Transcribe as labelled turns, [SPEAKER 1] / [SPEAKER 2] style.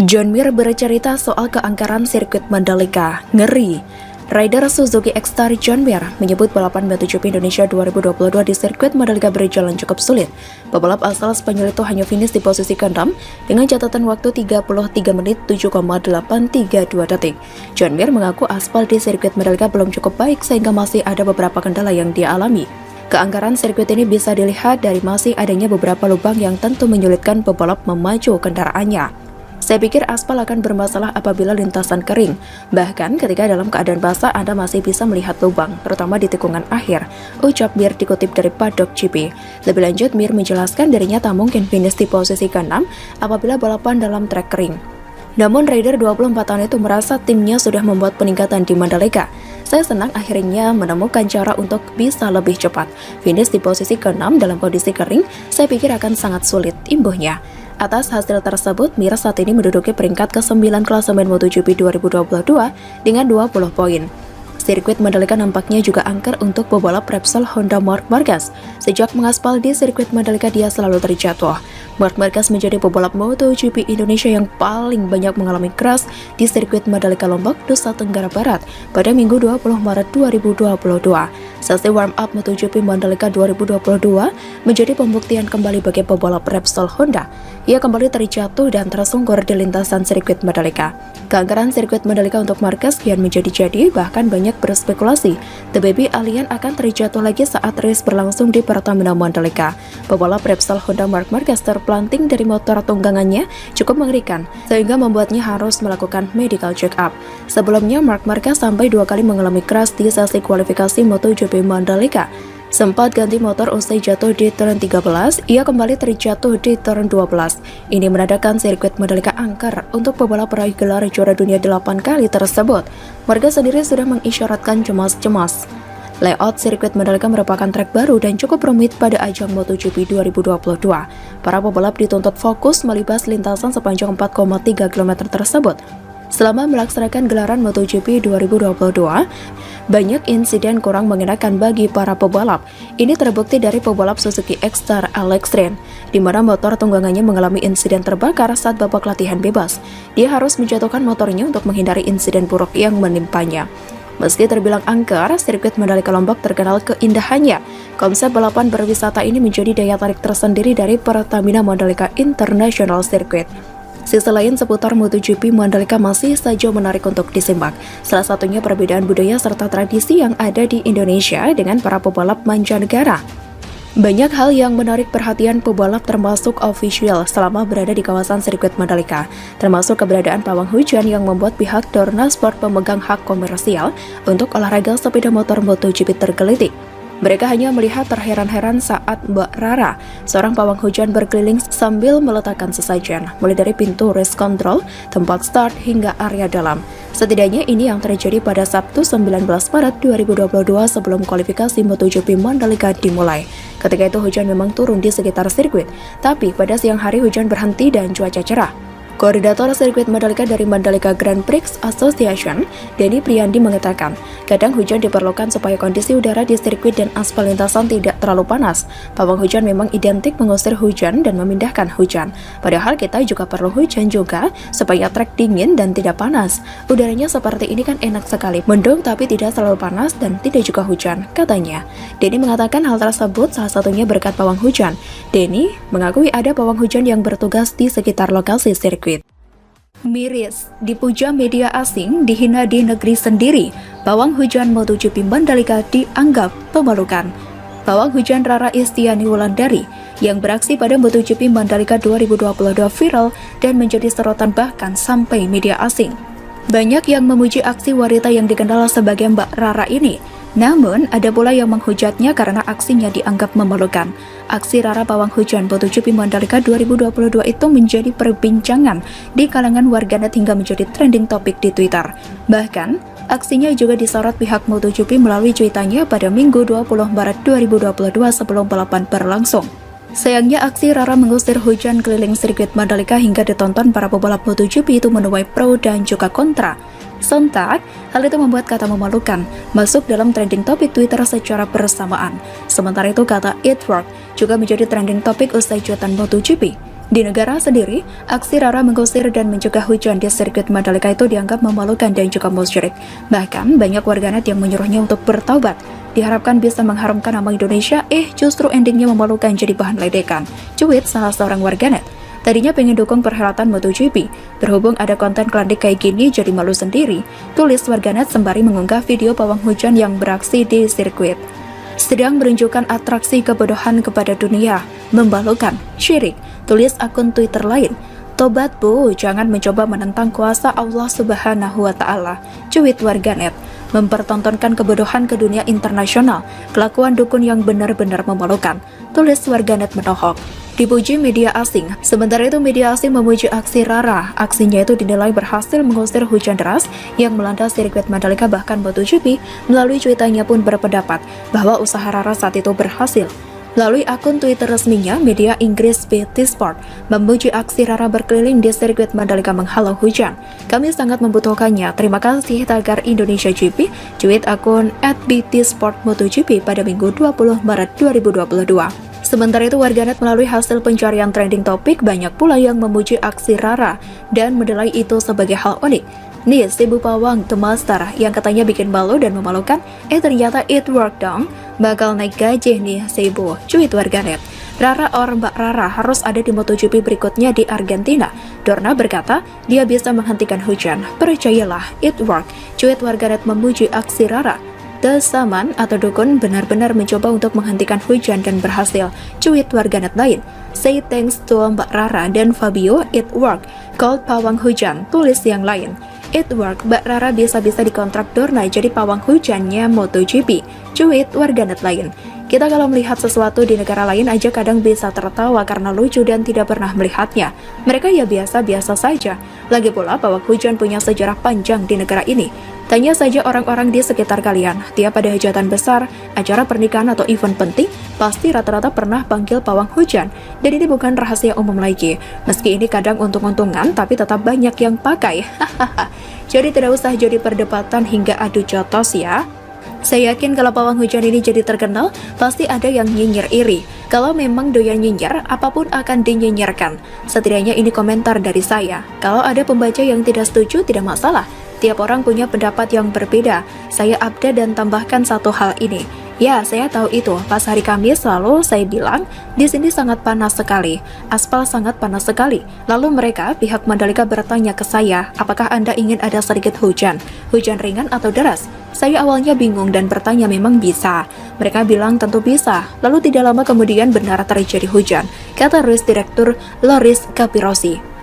[SPEAKER 1] John Mir bercerita soal keangkeran sirkuit Mandalika. Ngeri. Rider Suzuki X-Star John Mir menyebut balapan MotoGP Indonesia 2022 di sirkuit Mandalika berjalan cukup sulit. Pebalap asal Spanyol itu hanya finish di posisi ke-6 dengan catatan waktu 33 menit 7,832 detik. John Mir mengaku aspal di sirkuit Mandalika belum cukup baik sehingga masih ada beberapa kendala yang dia alami. Keangkeran sirkuit ini bisa dilihat dari masih adanya beberapa lubang yang tentu menyulitkan pebalap memaju kendaraannya. Saya pikir aspal akan bermasalah apabila lintasan kering. Bahkan ketika dalam keadaan basah Anda masih bisa melihat lubang, terutama di tikungan akhir, ucap Mir dikutip dari Paddock GP. Lebih lanjut, Mir menjelaskan dirinya tak mungkin finish di posisi ke-6 apabila balapan dalam trek kering. Namun rider 24 tahun itu merasa timnya sudah membuat peningkatan di Mandalika. Saya senang akhirnya menemukan cara untuk bisa lebih cepat. Finish di posisi ke-6 dalam kondisi kering, saya pikir akan sangat sulit, imbuhnya. Atas hasil tersebut, Mir saat ini menduduki peringkat ke-9 klasemen MotoGP 2022 dengan 20 poin. Sirkuit Mandalika nampaknya juga angker untuk pebalap Repsol Honda Marc Marquez. Sejak mengaspal di sirkuit Mandalika, dia selalu terjatuh. Marc Marquez menjadi pebalap MotoGP Indonesia yang paling banyak mengalami crash di sirkuit Mandalika Lombok, Nusa Tenggara Barat pada Minggu 20 Maret 2022. Sesi warm-up MotoGP Mandalika 2022 menjadi pembuktian kembali bagi pebalap Repsol Honda. Ia kembali terjatuh dan tersungkur di lintasan sirkuit Mandalika. Keangkeran sirkuit Mandalika untuk Marquez kian menjadi-jadi, bahkan banyak berspekulasi The Baby Alien akan terjatuh lagi saat race berlangsung di Pertamina Mandalika. Pebalap Repsol Honda Marc Marquez terpelanting dari motor tunggangannya cukup mengerikan, sehingga membuatnya harus melakukan medical check-up. Sebelumnya, Marc Marquez sampai 2 kali mengalami crash di sesi kualifikasi MotoGP Mandalika. Sempat ganti motor usai jatuh di turn 13, ia kembali terjatuh di turn 12. Ini menandakan sirkuit Mandalika angker untuk pebalap peraih gelar juara dunia 8 kali tersebut. Warga sendiri sudah mengisyaratkan cemas-cemas. Layout sirkuit Mandalika merupakan trek baru dan cukup rumit pada ajang MotoGP 2022. Para pebalap dituntut fokus melibas lintasan sepanjang 4,3 km tersebut. Selama melaksanakan gelaran MotoGP 2022, banyak insiden kurang mengenakan bagi para pebalap. Ini terbukti dari pebalap Suzuki X-Star Alex Rins, di mana motor tunggangannya mengalami insiden terbakar saat babak latihan bebas. Dia harus menjatuhkan motornya untuk menghindari insiden buruk yang menimpanya. Meski terbilang angker, sirkuit Mandalika Lombok terkenal keindahannya. Konsep balapan berwisata ini menjadi daya tarik tersendiri dari Pertamina Mandalika International Circuit. Sisi lain seputar MotoGP Mandalika masih saja menarik untuk disimak. Salah satunya perbedaan budaya serta tradisi yang ada di Indonesia dengan para pebalap mancanegara. Banyak hal yang menarik perhatian pebalap termasuk official selama berada di kawasan sirkuit Mandalika, termasuk keberadaan pawang hujan yang membuat pihak Dorna Sport pemegang hak komersial untuk olahraga sepeda motor MotoGP tergelitik. Mereka hanya melihat terheran-heran saat Mbak Rara, seorang pawang hujan, berkeliling sambil meletakkan sesajen, mulai dari pintu race control, tempat start, hingga area dalam. Setidaknya ini yang terjadi pada Sabtu 19 Maret 2022 sebelum kualifikasi MotoGP Mandalika dimulai. Ketika itu hujan memang turun di sekitar sirkuit, tapi pada siang hari hujan berhenti dan cuaca cerah. Koordinator sirkuit Mandalika dari Mandalika Grand Prix Association, Denny Priandi, mengatakan, kadang hujan diperlukan supaya kondisi udara di sirkuit dan aspal lintasan tidak terlalu panas. Pawang hujan memang identik mengusir hujan dan memindahkan hujan. Padahal kita juga perlu hujan juga supaya trek dingin dan tidak panas. Udaranya seperti ini kan enak sekali, mendung tapi tidak terlalu panas dan tidak juga hujan, katanya. Denny mengatakan hal tersebut salah satunya berkat pawang hujan. Denny mengakui ada pawang hujan yang bertugas di sekitar lokasi sirkuit. Miris, dipuja media asing, dihina di negeri sendiri. Pawang hujan MotoGP Mandalika dianggap memalukan. Pawang hujan Rara Istiani Wulandari yang beraksi pada MotoGP Mandalika 2022 viral dan menjadi sorotan bahkan sampai media asing. Banyak yang memuji aksi wanita yang dikenal sebagai Mbak Rara ini. Namun, ada pula yang menghujatnya karena aksinya dianggap memalukan. Aksi Rara pawang hujan MotoGP Mandalika 2022 itu menjadi perbincangan di kalangan warganet hingga menjadi trending topik di Twitter. Bahkan, aksinya juga disorot pihak MotoGP melalui cuitannya pada Minggu 20 Maret 2022 sebelum balapan berlangsung. Sayangnya aksi Rara mengusir hujan keliling sirkuit Mandalika hingga ditonton para pebalap MotoGP itu menuai pro dan juga kontra. Sontak, hal itu membuat kata memalukan masuk dalam trending topik Twitter secara bersamaan. Sementara itu kata "it worked" juga menjadi trending topik usai cuitan MotoGP. Di negara sendiri, aksi Rara mengusir dan mencegah hujan di sirkuit Mandalika itu dianggap memalukan dan juga musyrik. Bahkan, banyak warganet yang menyuruhnya untuk bertaubat. Diharapkan bisa mengharumkan nama Indonesia, justru endingnya memalukan jadi bahan ledekan. Cuit salah seorang warganet. Tadinya pengen dukung perhelatan MotoGP, berhubung ada konten klandik kayak gini jadi malu sendiri, tulis warganet sembari mengunggah video pawang hujan yang beraksi di sirkuit. Sedang menunjukkan atraksi kebodohan kepada dunia, memalukan, syirik, tulis akun Twitter lain. Tobat bu, jangan mencoba menentang kuasa Allah Subhanahu wa Ta'ala. Cuit warganet, mempertontonkan kebodohan ke dunia internasional, kelakuan dukun yang benar-benar memalukan. Tulis warganet menohok. Dipuji media asing. Sementara itu media asing memuji aksi Rara. Aksinya itu dinilai berhasil mengusir hujan deras yang melanda sirkuit Mandalika bahkan MotoGP. Melalui cuitannya pun berpendapat bahwa usaha Rara saat itu berhasil. Melalui akun Twitter resminya, media Inggris BT Sport memuji aksi Rara berkeliling di sirkuit Mandalika menghalau hujan. Kami sangat membutuhkannya. Terima kasih tagar Indonesia GP. Tweet akun @BT Sport MotoGP pada Minggu 20 Maret 2022. Sementara itu, warganet melalui hasil pencarian trending topik banyak pula yang memuji aksi Rara dan menilai itu sebagai hal unik. Nih, si Bu Pawang The Master yang katanya bikin malu dan memalukan, ternyata it worked dong. Bakal naik gaji nih si Bu. Cuit warganet. Rara or Mbak Rara harus ada di MotoGP berikutnya di Argentina. Dorna berkata, dia bisa menghentikan hujan. Percayalah, it worked. Cuit warganet memuji aksi Rara. The Saman atau dukun benar-benar mencoba untuk menghentikan hujan dan berhasil. Cuit warganet lain. Say thanks to Mbak Rara dan Fabio, it worked. Called pawang hujan, tulis yang lain. It worked, Mbak Rara bisa-bisa dikontrak Dorna jadi pawang hujannya MotoGP. Cuit warganet lain. Kita kalau melihat sesuatu di negara lain aja kadang bisa tertawa karena lucu dan tidak pernah melihatnya. Mereka ya biasa-biasa saja. Lagi pula pawang hujan punya sejarah panjang di negara ini. Tanya saja orang-orang di sekitar kalian, tiap ada hajatan besar, acara pernikahan atau event penting, pasti rata-rata pernah panggil pawang hujan. Dan ini bukan rahasia umum lagi. Meski ini kadang untung-untungan, tapi tetap banyak yang pakai. Jadi tidak usah jadi perdebatan hingga adu jotos ya. Saya yakin kalau pawang hujan ini jadi terkenal, pasti ada yang nyinyir iri. Kalau memang doyan nyinyir, apapun akan dinyinyirkan. Setidaknya ini komentar dari saya. Kalau ada pembaca yang tidak setuju, tidak masalah. Tiap orang punya pendapat yang berbeda. Saya update dan tambahkan satu hal ini. Ya, saya tahu itu. Pas hari Kamis lalu saya bilang, di sini sangat panas sekali. Aspal sangat panas sekali. Lalu mereka, pihak Mandalika bertanya ke saya, apakah Anda ingin ada sedikit hujan? Hujan ringan atau deras? Saya awalnya bingung dan bertanya memang bisa. Mereka bilang tentu bisa. Lalu tidak lama kemudian benar terjadi hujan, kata Race Director Loris Capirosi.